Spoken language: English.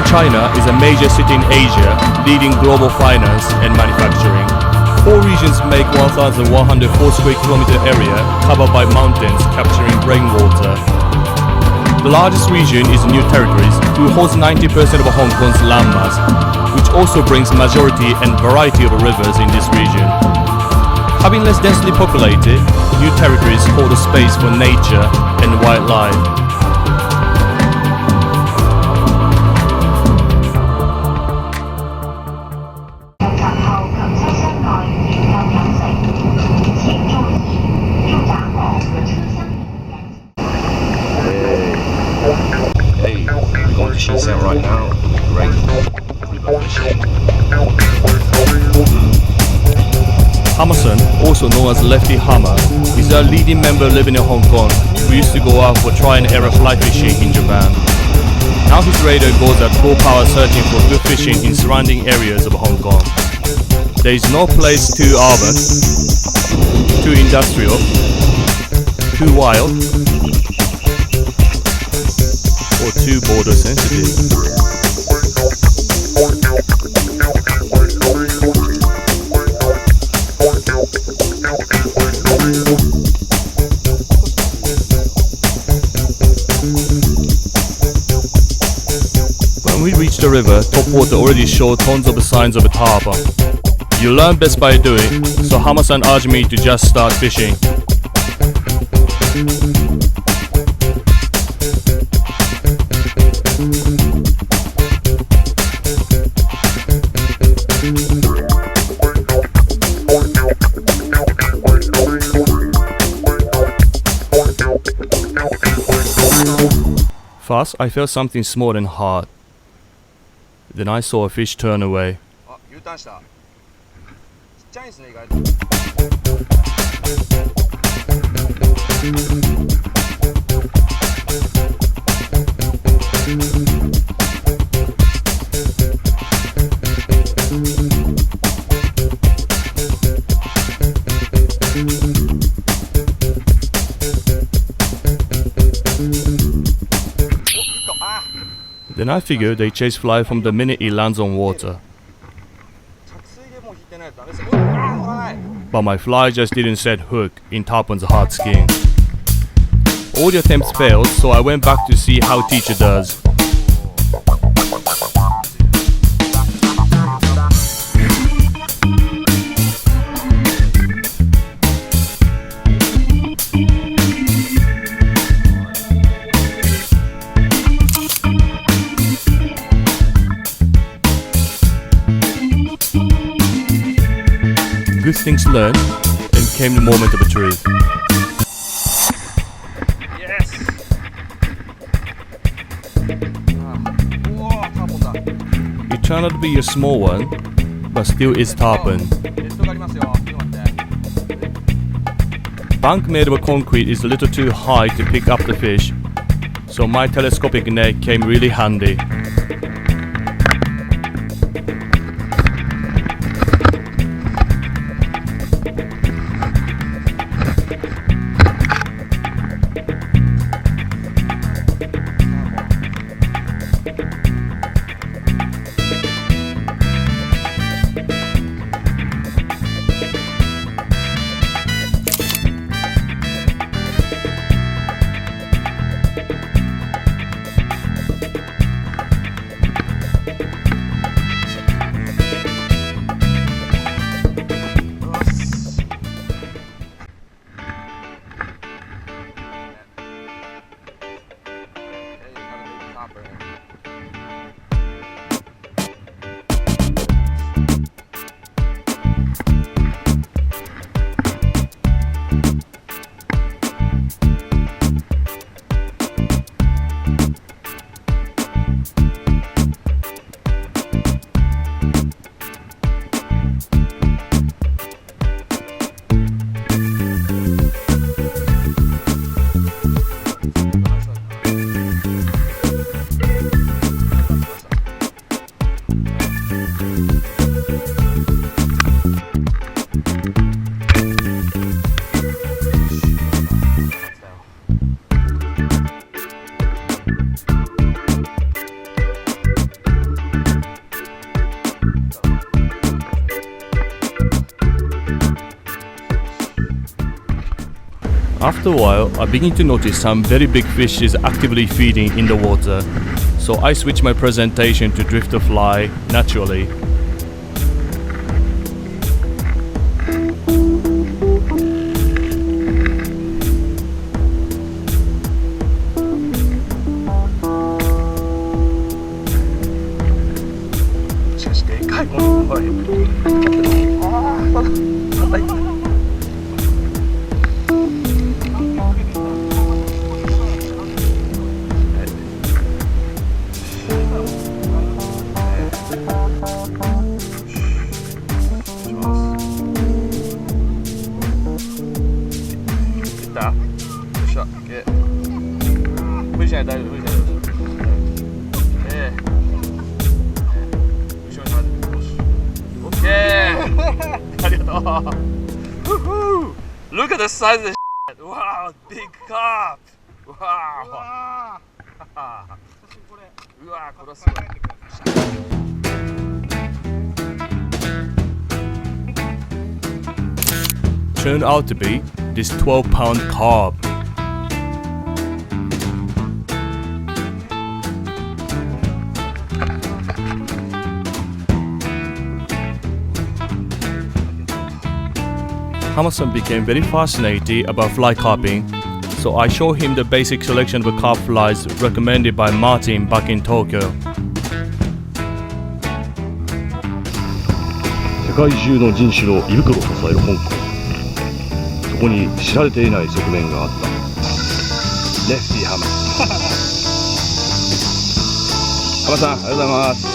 China is a major city in Asia, leading global finance and manufacturing. 4 regions make 1,104 square kilometer area covered by mountains capturing rainwater. The largest region is New Territories, who holds 90% of Hong Kong's landmass, which also brings majority and variety of rivers in this region. Having less densely populated, New Territories hold a space for nature and wildlife. Right now, great. Hammerson, also known as Lefty Hammer, is a leading member living in Hong Kong who used to go out for try and error fly fishing in Japan. Now his radar goes at full power searching for good fishing in surrounding areas of Hong Kong. There is no place too urban, too industrial, too wild, or too border sensitive. When we reached the river, top water already showed tons of signs of a tarpon. You learn best by doing, so Hammer-san urged me to just start fishing. First, I felt something small and hard. Then I saw a fish turn away. Then I figured they chase fly from the minute it lands on water. But my fly just didn't set hook in Tarpon's hard skin. All the attempts failed, so I went back to see how teacher does. Good things learned, and came the moment of the truth. Yes! It turned out to be a small one, but still is tarpon. Bank made of concrete is a little too high to pick up the fish, so my telescopic net came really handy. After a while, I begin to notice some very big fishes actively feeding in the water, so I switch my presentation to drifter fly naturally. Look at the size of this shit. Wow, big carp. Wow. うわ、これすごい。Turned out to be this 12-pound carp. Hamasan became very fascinated about fly carping, so I showed him the basic selection of carp flies recommended by Martin back in Tokyo. 世界中の人種の胃袋を支える香港、そこに知られていない側面があった。レッシーハマさん、ありがとうございます。